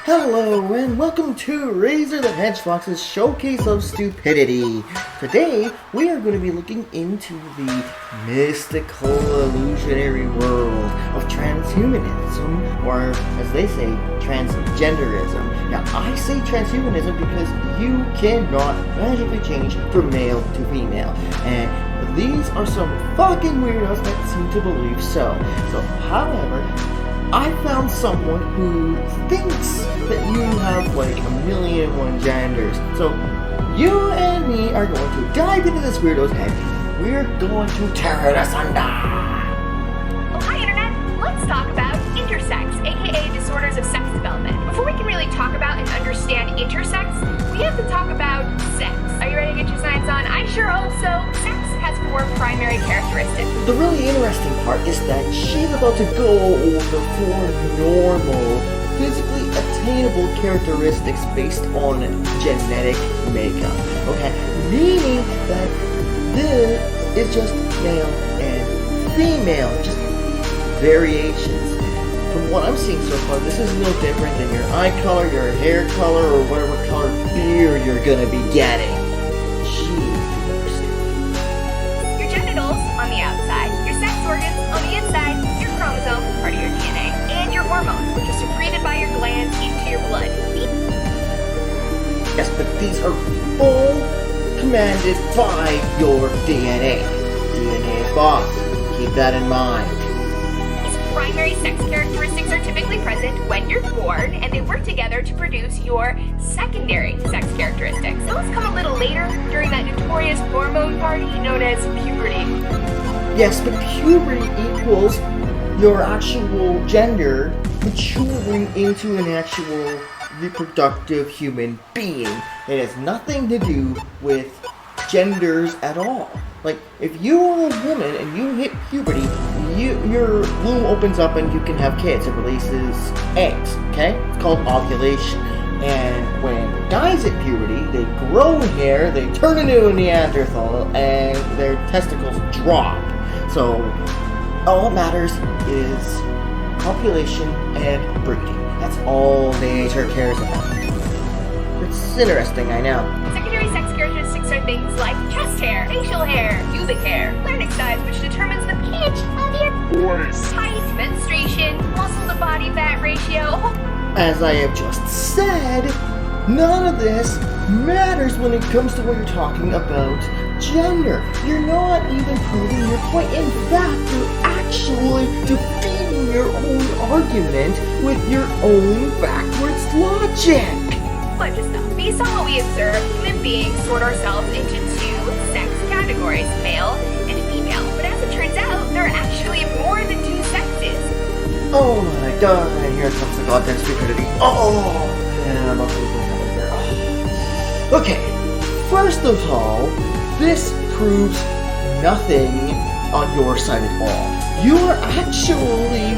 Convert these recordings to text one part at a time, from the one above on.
Hello and welcome to Razor the Hedgehog's Showcase of Stupidity. Today we are going to be looking into the mystical illusionary world of transhumanism, or as they say, transgenderism. Now I say transhumanism because you cannot magically change from male to female, and these are some fucking weirdos that seem to believe so. However, I found someone who thinks that you have like 1,000,001 genders. So you and me are going to dive into this weirdo's head. We're going to tear it asunder. Oh, hi Internet! Let's talk about intersex, aka disorders of sex development. Before we can really talk about and understand intersex, we have to talk about sex. Are you ready to get your science on? I sure hope so. Sex has 4 primary characteristics. The really interesting part is that she's about to go over 4 normal, physically attainable characteristics based on genetic makeup. Okay? Meaning that this is just male and female, just variations. From what I'm seeing so far, this is no different than your eye color, your hair color, or whatever color beard you're gonna be getting. Your genitals on the outside, your sex organs on the inside, your chromosomes, part of your DNA, and your hormones, which are secreted by your glands into your blood. Yes, but these are all commanded by your DNA. DNA is boss. Keep that in mind. Primary sex characteristics are typically present when you're born, and they work together to produce your secondary sex characteristics. Those come a little later, during that notorious hormone party known as puberty. Yes, but puberty equals your actual gender maturing into an actual reproductive human being. It has nothing to do with genders at all. Like, if you are a woman and you hit puberty, your womb opens up and you can have kids. It releases eggs, okay? It's called ovulation. And when guys hit puberty, they grow hair, they turn into a Neanderthal, and their testicles drop. So, all that matters is copulation and breeding. That's all nature cares about. It's interesting, I know. Secondary sex characteristics are things like chest hair, facial hair, pubic hair, larynx size, which determines the pitch of your voice, height, menstruation, muscle to body fat ratio. As I have just said, none of this matters when it comes to what you're talking about gender. You're not even proving your point. In fact, you're actually defeating your own argument with your own backwards logic. But just based on what we observe, human beings sort ourselves into 2 sex categories, male and female. But as it turns out, there are actually more than 2 sexes. Oh my god, and here comes the goddamn stupidity. Oh, man, I'm about to lose my hair. Okay, first of all, this proves nothing on your side at all. You are actually,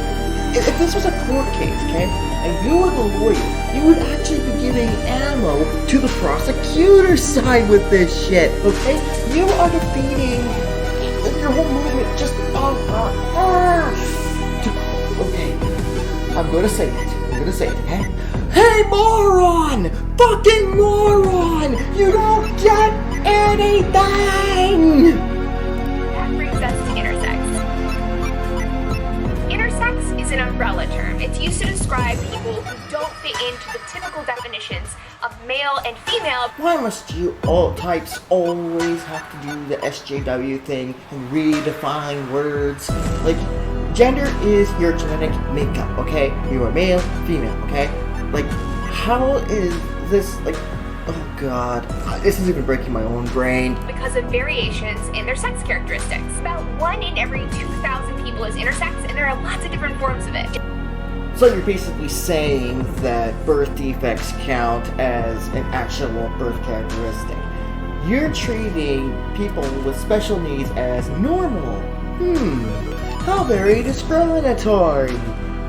if this was a court case, okay, and you were the lawyer, you would actually be giving ammo to the prosecutor's side with this shit, okay? You are defeating your whole movement just on okay, I'm gonna say it, okay? Hey, moron! Fucking moron! You don't get anything! That brings us to intersex. Intersex is an umbrella term. It's used to describe people who don't fit into the typical definitions of male and female. Why must you all types always have to do the SJW thing and redefine words? Like, gender is your genetic makeup, okay? You are male, female, okay? Like, how is this, like, oh god, this is even breaking my own brain. Because of variations in their sex characteristics. About 1 in every 2,000 people is intersex, and there are lots of different forms of it. So you're basically saying that birth defects count as an actual birth characteristic. You're treating people with special needs as normal. How very discriminatory.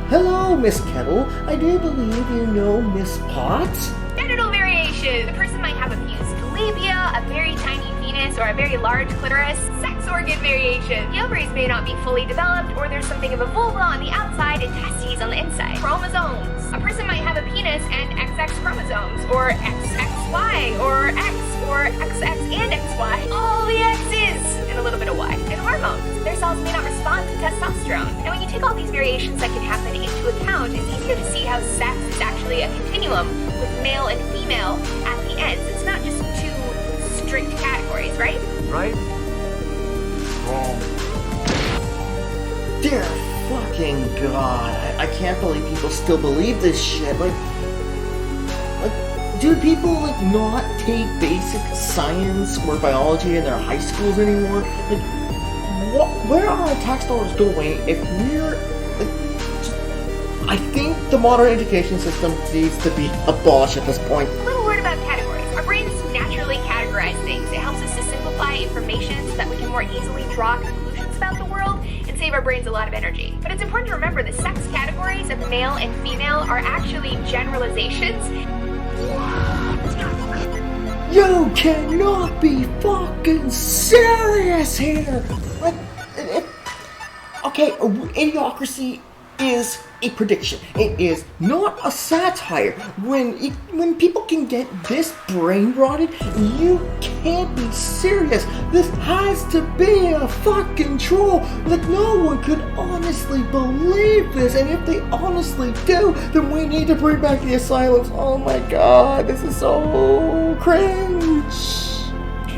Hello, Miss Kettle. I do believe you know Miss Potts. Genital variation. The person might have a fused labia, a very tiny penis, or a very large clitoris. Sex organ variation. The ovaries may not be fully developed, or there's something of a vulva on the outside and testes on the inside. Chromosomes. A person might have a penis and XX chromosomes, or XXY, or X, or XX and XY. All the X's! And a little bit of Y. And hormones. Their cells may not respond to testosterone. And when you take all these variations that can happen into account, it's easier to see how sex is actually a continuum with male and female at the ends. It's not just two strict categories, right? Right? Wrong. Dear fucking God, I can't believe people still believe this shit. Like, do people like not take basic science or biology in their high schools anymore? Like, where are our tax dollars going if we're I think the modern education system needs to be abolished at this point. A little word about categories. Our brains naturally categorize things. It helps us to simplify information so that we can more easily draw conclusions about the world and save our brains a lot of energy. But it's important to remember the sex categories of male and female are actually generalizations. You cannot be fucking serious here! Like, okay, idiocracy is a prediction. It is not a satire. When people can get this brain rotted, you can't be serious. This has to be a fucking troll. Like, no one could honestly believe this, and if they honestly do, then we need to bring back the asylums. Oh my god, this is so cringe.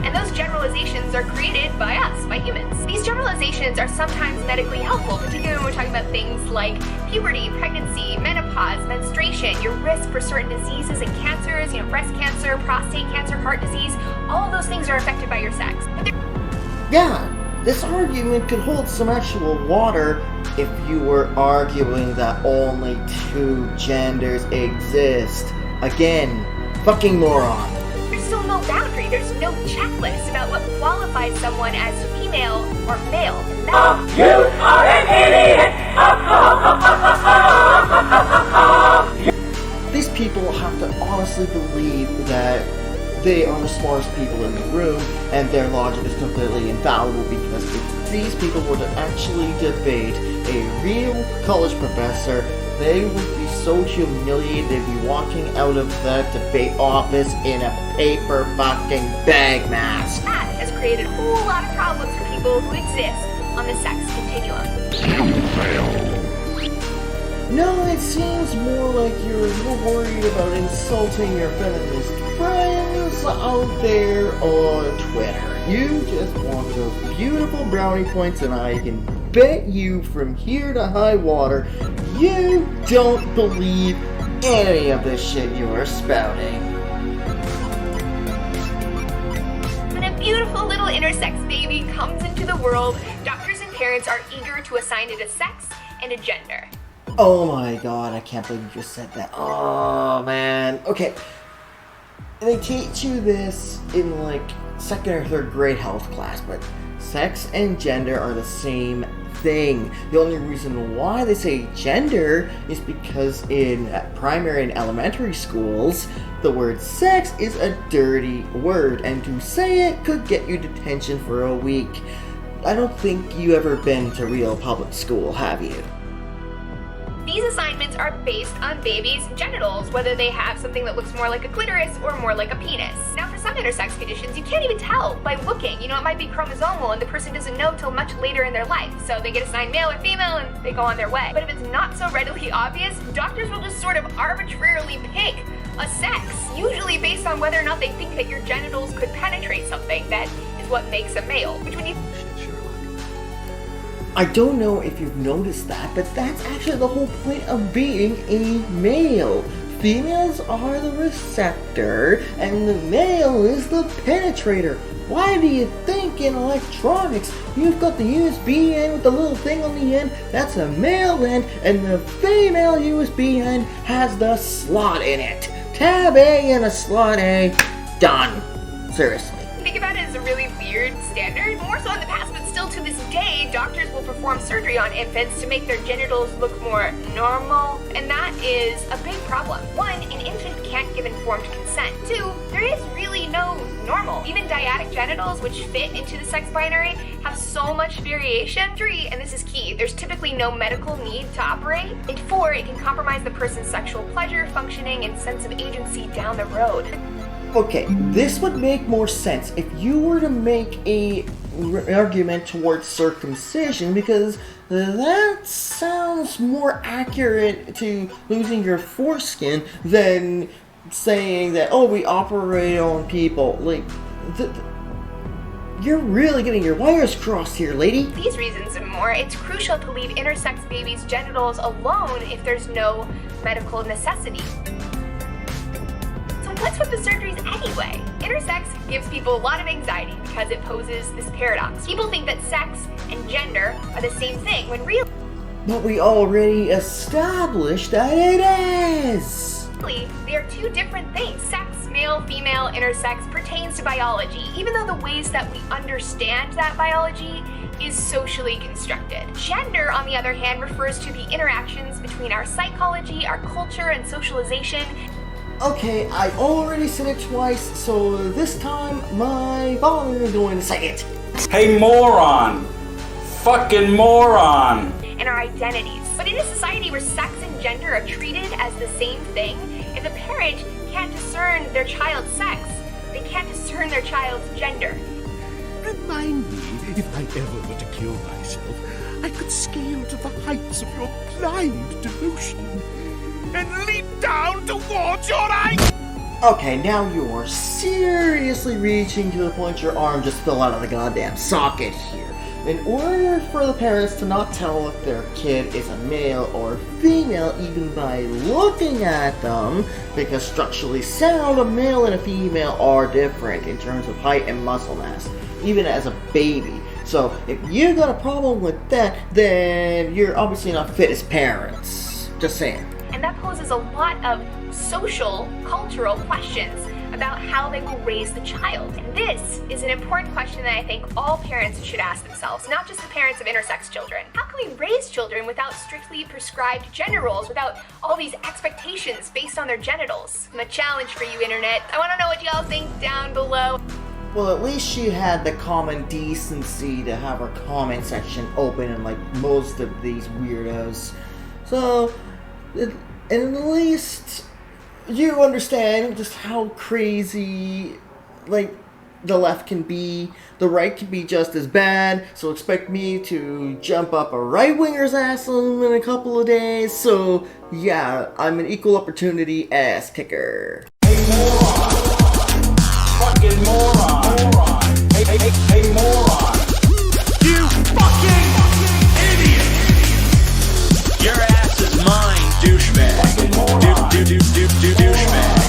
And those generalizations are created by us, by humans. These generalizations are sometimes medically helpful, particularly when we're talking about things like puberty, pregnancy, menopause, menstruation, your risk for certain diseases and cancers, breast cancer, prostate cancer, heart disease. All of those things are affected by your sex. Yeah, this argument could hold some actual water if you were arguing that only two genders exist. Again, fucking moron. There's still no boundary, there's no checklist about what qualifies someone as female or male. And You are an idiot! These people have to honestly believe that they are the smartest people in the room and their logic is completely infallible, because if these people were to actually debate a real college professor, they would be so humiliated they'd be walking out of the debate office in a paper fucking bag mask. that has created a whole lot of problems for people who exist on the sex continuum. No, it seems more like you're worried about insulting your feminist friends out there on Twitter. You just want those beautiful brownie points, and I can bet you from here to high water, you don't believe any of this shit you are spouting. When a beautiful little intersex baby comes into the world, doctors and parents are eager to assign it a sex and a gender. Oh my god, I can't believe you just said that. Oh man. Okay. They teach you this in like second or third grade health class, but sex and gender are the same thing. The only reason why they say gender is because in primary and elementary schools, the word sex is a dirty word, and to say it could get you detention for a week. I don't think you ever been to real public school, have you? These assignments are based on babies' genitals, whether they have something that looks more like a clitoris or more like a penis. Now, for some intersex conditions, you can't even tell by looking. It might be chromosomal and the person doesn't know till much later in their life. So they get assigned male or female and they go on their way. But if it's not so readily obvious, doctors will just sort of arbitrarily pick a sex, usually based on whether or not they think that your genitals could penetrate something. That is what makes a male. Which when you I don't know if you've noticed that, but that's actually the whole point of being a male. Females are the receptor, and the male is the penetrator. Why do you think in electronics you've got the USB end with the little thing on the end? That's a male end, and the female USB end has the slot in it. Tab A and a slot A. Done. Seriously. think about it as a really weird weird standard. More so in the past, but still to this day, doctors will perform surgery on infants to make their genitals look more normal, and that is a big problem. One, an infant can't give informed consent. Two, there is really no normal. Even dyadic genitals, which fit into the sex binary, have so much variation. Three, and this is key, there's typically no medical need to operate. And four, it can compromise the person's sexual pleasure, functioning, and sense of agency down the road. Okay, this would make more sense if you were to make a argument towards circumcision, because that sounds more accurate to losing your foreskin than saying that, oh, we operate on people. Like, you're really getting your wires crossed here, lady. These reasons and more, it's crucial to leave intersex babies' genitals alone if there's no medical necessity. So what's with the surgeries anyway? Intersex gives people a lot of anxiety because it poses this paradox. People think that sex and gender are the same thing, when really But we already established that it is. they are two different things. Sex, male, female, intersex, pertains to biology, even though the ways that we understand that biology is socially constructed. Gender, on the other hand, refers to the interactions between our psychology, our culture, and socialization. Okay, I already said it twice, so this time my father is going to say it. Hey, moron! Fucking moron! And our identities. But in a society where sex and gender are treated as the same thing, if a parent can't discern their child's sex, they can't discern their child's gender. Remind me, if I ever were to kill myself, I could scale to the heights of your blind devotion and leap down towards your eyes. Okay, now you are seriously reaching to the point your arm just fell out of the goddamn socket here. In order for the parents to not tell if their kid is a male or female even by looking at them, because structurally sound, a male and a female are different in terms of height and muscle mass, even as a baby. So if you got a problem with that, then you're obviously not fit as parents. Just saying. And that poses a lot of social, cultural questions about how they will raise the child. And this is an important question that I think all parents should ask themselves, not just the parents of intersex children. How can we raise children without strictly prescribed gender roles, without all these expectations based on their genitals? I'm a challenge for you, internet. I want to know what y'all think down below. Well, at least she had the common decency to have her comment section open, unlike most of these weirdos. So, at least you understand just how crazy, like, the left can be. The right can be just as bad. So expect me to jump up a right-winger's ass in a couple of days. So, yeah, I'm an equal opportunity ass kicker. Hey, moron! Fucking moron! Hey, moron! You fucking idiot! Your ass is mine, douchebag. Fucking moron! Douchebag.